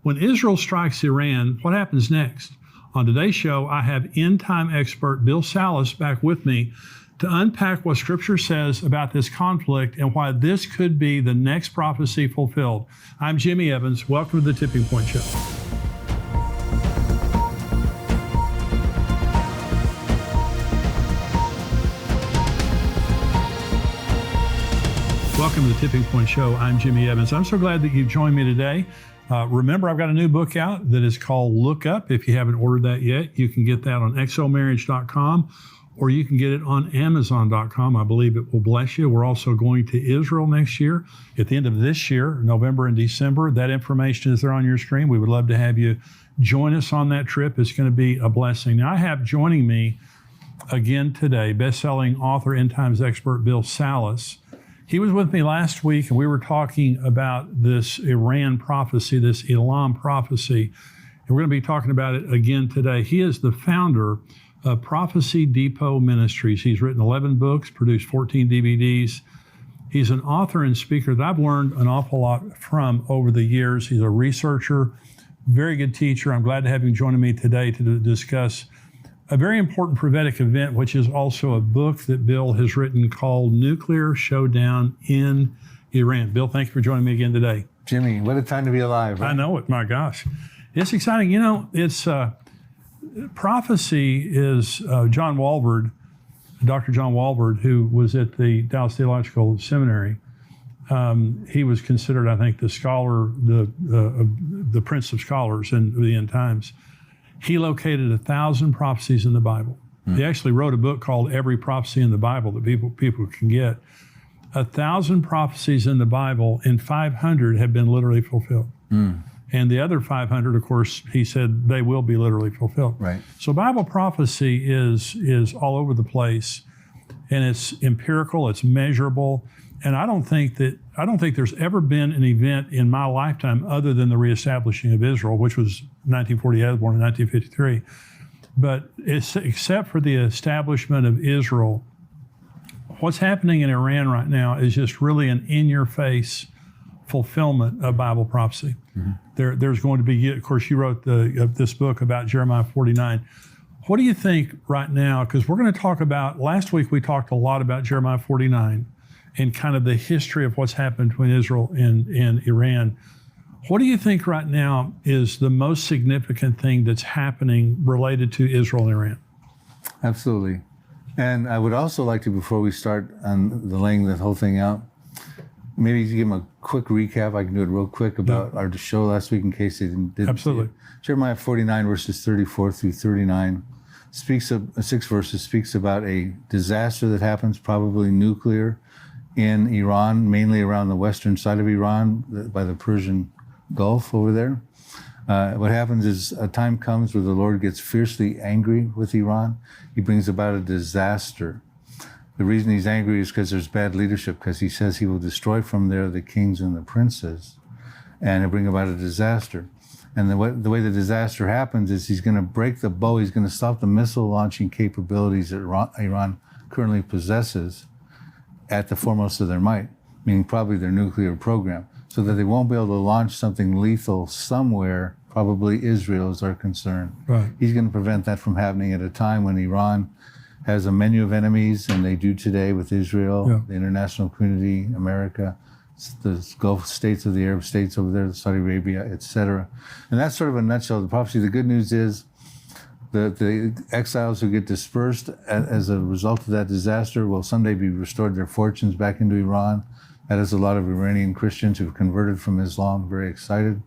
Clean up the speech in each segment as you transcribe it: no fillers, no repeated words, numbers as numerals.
When Israel strikes Iran, what happens next? On today's show, I have end-time expert Bill Salas back with me to unpack what Scripture says about this conflict and why this could be the next prophecy fulfilled. I'm Jimmy Evans. Welcome to the Tipping Point Show. Welcome to the Tipping Point Show. I'm Jimmy Evans. I'm so glad that you've joined me today. Remember, I've got a new book out that is called Look Up. If you haven't ordered that yet, you can get that on exomarriage.com or you can get it on amazon.com. I believe it will bless you. We're also going to Israel next year, at the end of this year, November and December. That information is there on your screen. We would love to have you join us on that trip. It's going to be a blessing. Now, I have joining me again today, best-selling author, end times expert Bill Salas. He was with me last week, and we were talking about this Iran prophecy, this Elam prophecy, and we're going to be talking about it again today. He is the founder of Prophecy Depot Ministries. He's written 11 books, produced 14 DVDs. He's an author and speaker that I've learned an awful lot from over the years. He's a researcher, very good teacher. I'm glad to have him joining me today to discuss a very important prophetic event, which is also a book that Bill has written called Nuclear Showdown in Iran. Bill, thank you for joining me again today. Jimmy, what a time to be alive. Right? I know it, my gosh. It's exciting. You know, it's prophecy is John Walvoord, Dr. John Walvoord, who was at the Dallas Theological Seminary. He was considered, I think, the scholar, the prince of scholars in the end times. He located 1,000 prophecies in the Bible. He actually wrote a book called Every Prophecy in the Bible that people can get. 1,000 prophecies in the Bible, and 500 have been literally fulfilled. And the other 500, of course, he said they will be literally fulfilled. Right. So Bible prophecy is all over the place, and it's empirical, it's measurable, and I don't think there's ever been an event in my lifetime other than the reestablishing of Israel, which was 1948. I was born in 1953. But except for the establishment of Israel, what's happening in Iran right now is just really an in-your-face fulfillment of Bible prophecy. There's going to be, of course, you wrote this book about Jeremiah 49. What do you think right now? Because we're going to talk about, last week we talked a lot about Jeremiah 49 and kind of the history of what's happened between Israel and Iran. What do you think right now is the most significant thing that's happening related to Israel and Iran? Absolutely. And I would also like to, before we start on the laying that whole thing out, maybe give them a quick recap. I can do it real quick about our show last week in case they didn't Absolutely. See it. Jeremiah 49 verses 34 through 39 speaks of 6 verses, speaks about a disaster that happens, probably nuclear, in Iran, mainly around the western side of Iran, by the Persian Gulf over there. What happens is a time comes where the Lord gets fiercely angry with Iran. He brings about a disaster. The reason he's angry is because there's bad leadership, because he says he will destroy from there the kings and the princes, and he'll bring about a disaster. And the way the disaster happens is he's going to break the bow. He's going to stop the missile launching capabilities that Iran currently possesses at the foremost of their might, meaning probably their nuclear program, so that they won't be able to launch something lethal somewhere, probably Israel is our concern. Right. He's going to prevent that from happening at a time when Iran has a menu of enemies, and they do today with Israel, the international community, America, the Gulf states of the Arab states over there, Saudi Arabia, etc. And that's sort of a nutshell of the prophecy. The good news is the exiles who get dispersed as a result of that disaster will someday be restored their fortunes back into Iran. That is a lot of Iranian Christians who've converted from Islam, very excited.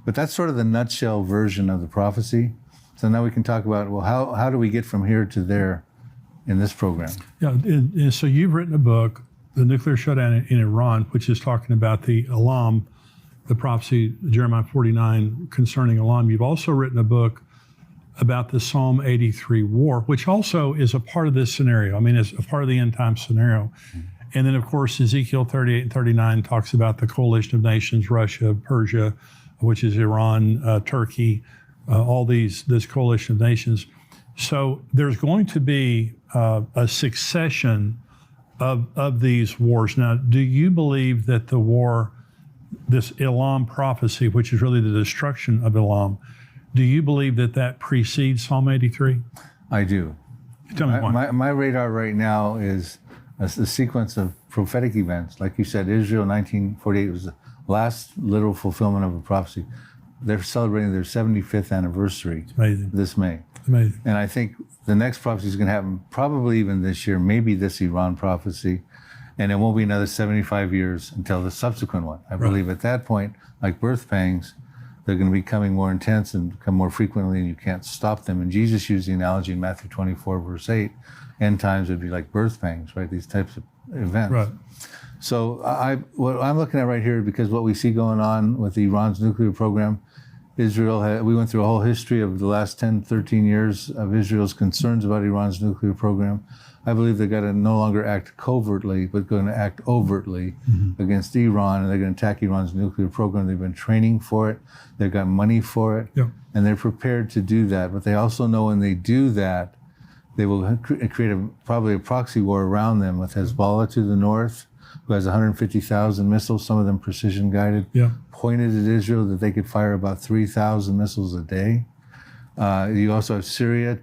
But that's sort of the nutshell version of the prophecy. So now we can talk about, well, how do we get from here to there in this program? Yeah, and so you've written a book, The Nuclear Showdown in Iran, which is talking about the Elam, the prophecy, Jeremiah 49, concerning Elam. You've also written a book about the Psalm 83 war, which also is a part of this scenario. I mean, it's a part of the end time scenario. And then, of course, Ezekiel 38 and 39 talks about the coalition of nations, Russia, Persia, which is Iran, Turkey, this coalition of nations. So there's going to be a succession of these wars. Now, do you believe that the war this Elam prophecy, which is really the destruction of Elam, do you believe that that precedes Psalm 83? I do. Tell me why. My radar right now is a sequence of prophetic events. Like you said, Israel 1948 was the last literal fulfillment of a prophecy. They're celebrating their 75th anniversary this May. Amazing. And I think the next prophecy is going to happen probably even this year, maybe this Iran prophecy. And it won't be another 75 years until the subsequent one. I believe at that point, like birth pangs, they're going to be becoming more intense and come more frequently, and you can't stop them. And Jesus used the analogy in Matthew 24, verse 8, end times would be like birth pangs, right? These types of events. Right. So what I'm looking at right here, because what we see going on with Iran's nuclear program, we went through a whole history of the last 10, 13 years of Israel's concerns about Iran's nuclear program. I believe they've got to no longer act covertly, but going to act overtly against Iran, and they're going to attack Iran's nuclear program. They've been training for it. They've got money for it, and they're prepared to do that. But they also know when they do that, they will create probably a proxy war around them with Hezbollah to the north, who has 150,000 missiles, some of them precision-guided, pointed at Israel that they could fire about 3,000 missiles a day. You also have Syria,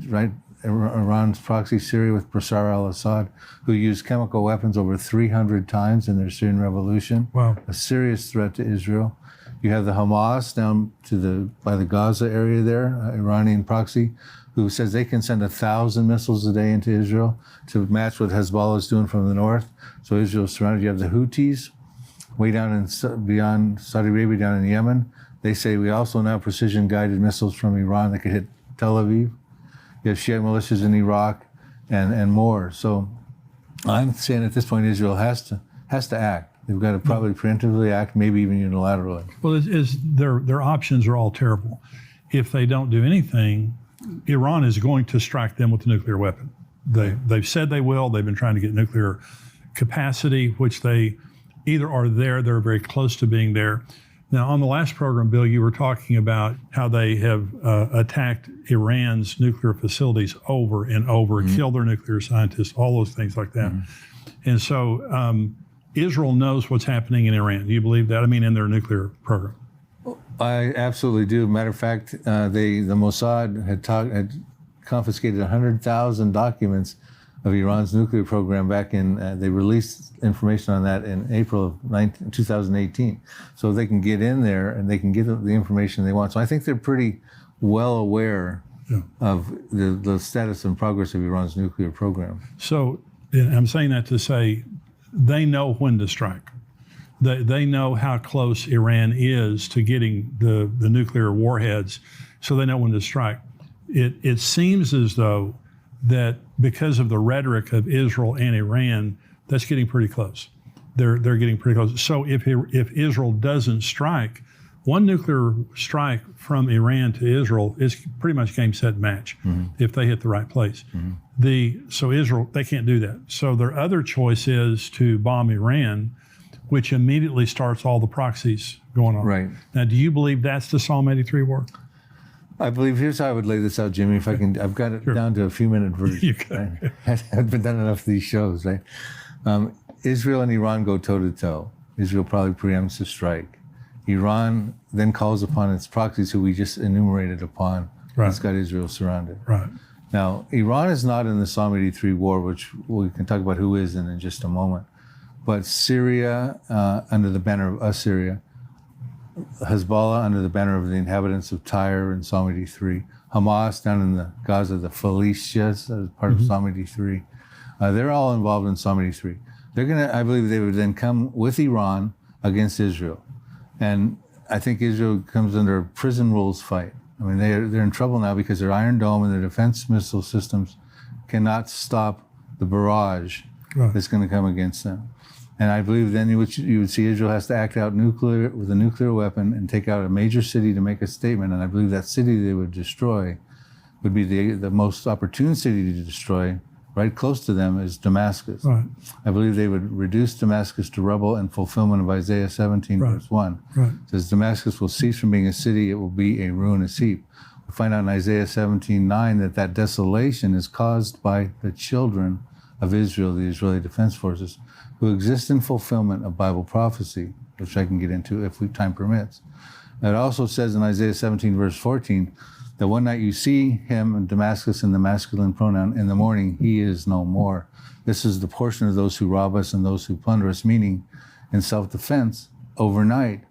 right? Iran's proxy Syria with Bashar al-Assad, who used chemical weapons over 300 times in their Syrian revolution. Wow. A serious threat to Israel. You have the Hamas down by the Gaza area there, Iranian proxy, who says they can send 1,000 missiles a day into Israel to match what Hezbollah is doing from the north. So Israel is surrounded. You have the Houthis way down beyond Saudi Arabia, down in Yemen. They say we also now have precision-guided missiles from Iran that could hit Tel Aviv. You have Shiite militias in Iraq and more. So I'm saying at this point, Israel has to act. They've got to probably preemptively act, maybe even unilaterally. Well, their options are all terrible. If they don't do anything, Iran is going to strike them with a nuclear weapon. They've said they will. They've been trying to get nuclear capacity, which they either are there, they're very close to being there. Now, on the last program, Bill, you were talking about how they have attacked Iran's nuclear facilities over and over, killed their nuclear scientists, all those things like that. And so Israel knows what's happening in Iran. Do you believe that? I mean, in their nuclear program. I absolutely do. Matter of fact, the Mossad had confiscated 100,000 documents of Iran's nuclear program back in, they released information on that in April of 2018. So they can get in there and they can get the information they want. So I think they're pretty well aware of the status and progress of Iran's nuclear program. So I'm saying that to say they know when to strike. They know how close Iran is to getting the nuclear warheads, so they know when to strike. It seems as though that because of the rhetoric of Israel and Iran, that's getting pretty close. They're getting pretty close. So if Israel doesn't strike, one nuclear strike from Iran to Israel is pretty much game, set, match if they hit the right place. So Israel, they can't do that. So their other choice is to bomb Iran, which immediately starts all the proxies going on. Right. Now, do you believe that's the Psalm 83 war? I believe, here's how I would lay this out, Jimmy, if I can. I've got it down to a few-minute version. Right? I've been done enough of these shows, right? Israel and Iran go toe-to-toe. Israel probably preempts the strike. Iran then calls upon its proxies, who we just enumerated upon. Right. It's got Israel surrounded. Right. Now, Iran is not in the Psalm 83 war, which we can talk about who is in just a moment. But Syria, under the banner of Assyria, Hezbollah under the banner of the inhabitants of Tyre in Psalm 83, Hamas down in the Gaza, the Philistines, as part of Psalm 83. They're all involved in Psalm 83. I believe they would then come with Iran against Israel. And I think Israel comes under a prison rules fight. I mean, they're in trouble now because their Iron Dome and their defense missile systems cannot stop the barrage that's going to come against them. And I believe then you would see Israel has to act out with a nuclear weapon and take out a major city to make a statement. And I believe that city they would destroy would be the most opportune city to destroy. Right close to them is Damascus. Right. I believe they would reduce Damascus to rubble in fulfillment of Isaiah 17, verse 1. Right. It says, Damascus will cease from being a city, it will be a ruinous heap. We find out in Isaiah 17:9 that desolation is caused by the children of Israel, the Israeli Defense Forces, who exist in fulfillment of Bible prophecy. which I can get into if time permits. It also says in Isaiah 17, verse 14, that one night you see him in Damascus in the masculine pronoun, in the morning he is no more. This is the portion of those who rob us and those who plunder us, meaning in self-defense, overnight,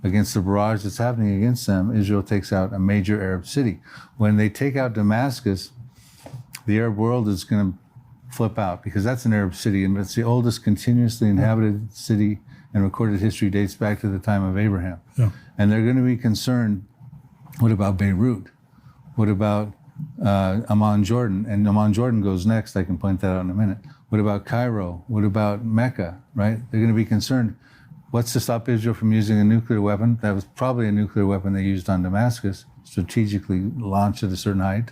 against the barrage that's happening against them, Israel takes out a major Arab city. When they take out Damascus, the Arab world is going to flip out, because that's an Arab city, and it's the oldest continuously inhabited city in recorded history, dates back to the time of Abraham. Yeah. And they're going to be concerned, what about Beirut? What about Amman, Jordan? And Amman, Jordan goes next. I can point that out in a minute. What about Cairo? What about Mecca, right? They're going to be concerned. What's to stop Israel from using a nuclear weapon? That was probably a nuclear weapon they used on Damascus, strategically launched at a certain height,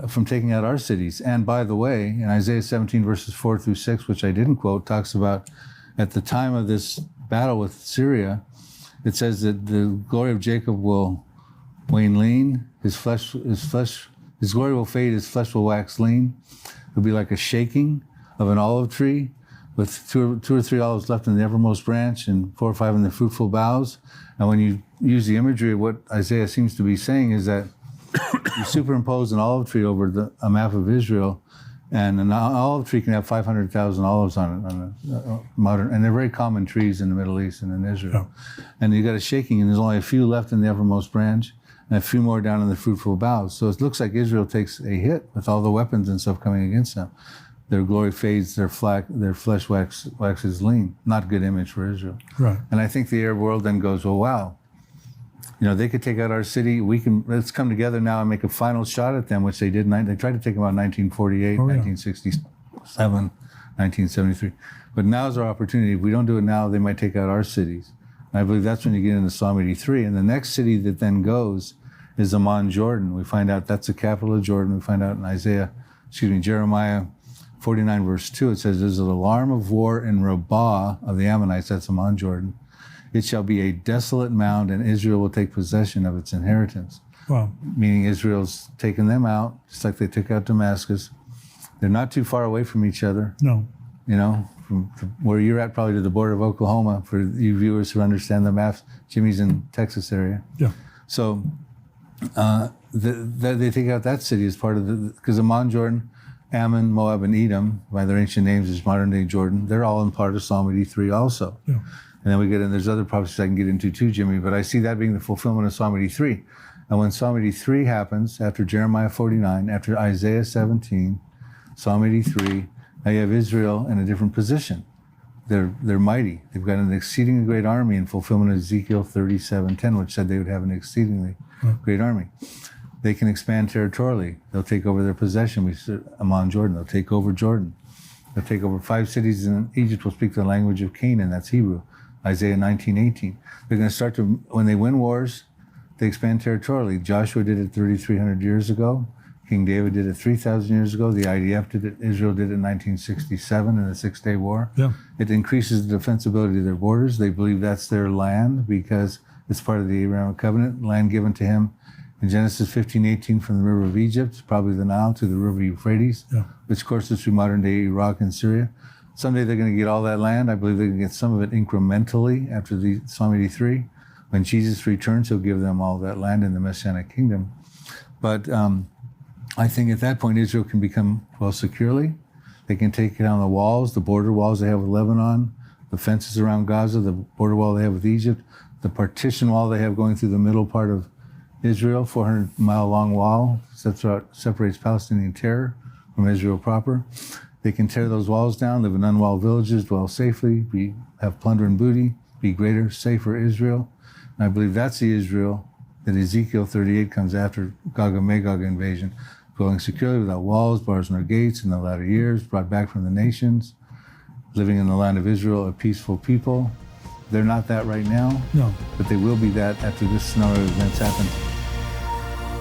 from taking out our cities. And by the way, in Isaiah 17, verses 4 through 6, which I didn't quote, talks about at the time of this battle with Syria, it says that the glory of Jacob will wane lean, his glory will fade, his flesh will wax lean. It'll be like a shaking of an olive tree, with two or three olives left in the uppermost branch and 4 or 5 in the fruitful boughs. And when you use the imagery of what Isaiah seems to be saying, is that you superimpose an olive tree over a map of Israel, and an olive tree can have 500,000 olives on it, on a modern, and they're very common trees in the Middle East and in Israel. Yeah. And you got a shaking, and there's only a few left in the uppermost branch, and a few more down in the fruitful boughs. So it looks like Israel takes a hit with all the weapons and stuff coming against them. Their glory fades, their flesh waxes lean. Not a good image for Israel. Right. And I think the Arab world then goes, well, wow, they could take out our city. Let's come together now and make a final shot at them, which they did. They tried to take them out in 1948, 1967, 1973. But now's our opportunity. If we don't do it now, they might take out our cities. And I believe that's when you get into Psalm 83. And the next city that then goes is Amman, Jordan. We find out that's the capital of Jordan. We find out in Jeremiah 49, verse 2, it says, there's an alarm of war in Rabbah of the Ammonites, that's Amman, Jordan. It shall be a desolate mound, and Israel will take possession of its inheritance. Wow. Meaning Israel's taken them out, just like they took out Damascus. They're not too far away from each other. No. From where you're at, probably to the border of Oklahoma, for you viewers who understand the maps. Jimmy's in Texas area. Yeah. So they take out that city as part of because Amman, Jordan, Ammon, Moab, and Edom, by their ancient names, is modern-day Jordan. They're all in part of Psalm 83 also. Yeah. And then we get in, there's other prophecies I can get into too, Jimmy, but I see that being the fulfillment of Psalm 83. And when Psalm 83 happens, after Jeremiah 49, after Isaiah 17, Psalm 83, now you have Israel in a different position. They're mighty. They've got an exceedingly great army in fulfillment of Ezekiel 37:10, which said they would have an exceedingly great army. They can expand territorially. They'll take over their possession. We said Amman, Jordan. They'll take over Jordan. They'll take over 5 cities in Egypt. Will speak the language of Canaan. That's Hebrew. Isaiah 19:18. They're going to start to, when they win wars, they expand territorially. Joshua did it 3,300 years ago. King David did it 3,000 years ago. The IDF did it. Israel did it in 1967 in the Six-Day War. Yeah. It increases the defensibility of their borders. They believe that's their land because it's part of the Abrahamic covenant, land given to him in Genesis 15:18 from the river of Egypt, probably the Nile, to the river Euphrates, which courses through modern-day Iraq and Syria. Someday they're going to get all that land. I believe they're going to get some of it incrementally after the Psalm 83. When Jesus returns, he'll give them all that land in the Messianic kingdom. But I think at that point, Israel can become, securely. They can take down the walls, the border walls they have with Lebanon, the fences around Gaza, the border wall they have with Egypt, the partition wall they have going through the middle part of Israel, 400-mile-long wall, separates Palestinian terror from Israel proper. They can tear those walls down, live in unwalled villages, dwell safely, have plunder and booty, be greater, safer Israel. And I believe that's the Israel that Ezekiel 38 comes after Gog and Magog invasion, dwelling securely without walls, bars, nor gates in the latter years, brought back from the nations, living in the land of Israel, a peaceful people. They're not that right now, but they will be that after this scenario of events happens.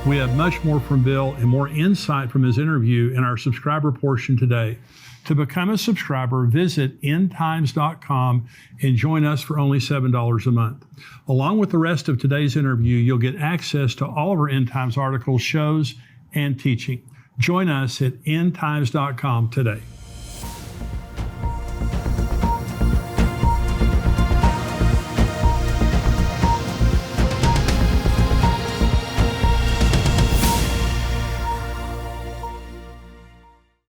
We have much more from Bill and more insight from his interview in our subscriber portion today. To become a subscriber, visit endtimes.com and join us for only $7 a month. Along with the rest of today's interview, you'll get access to all of our End Times articles, shows, and teaching. Join us at endtimes.com today.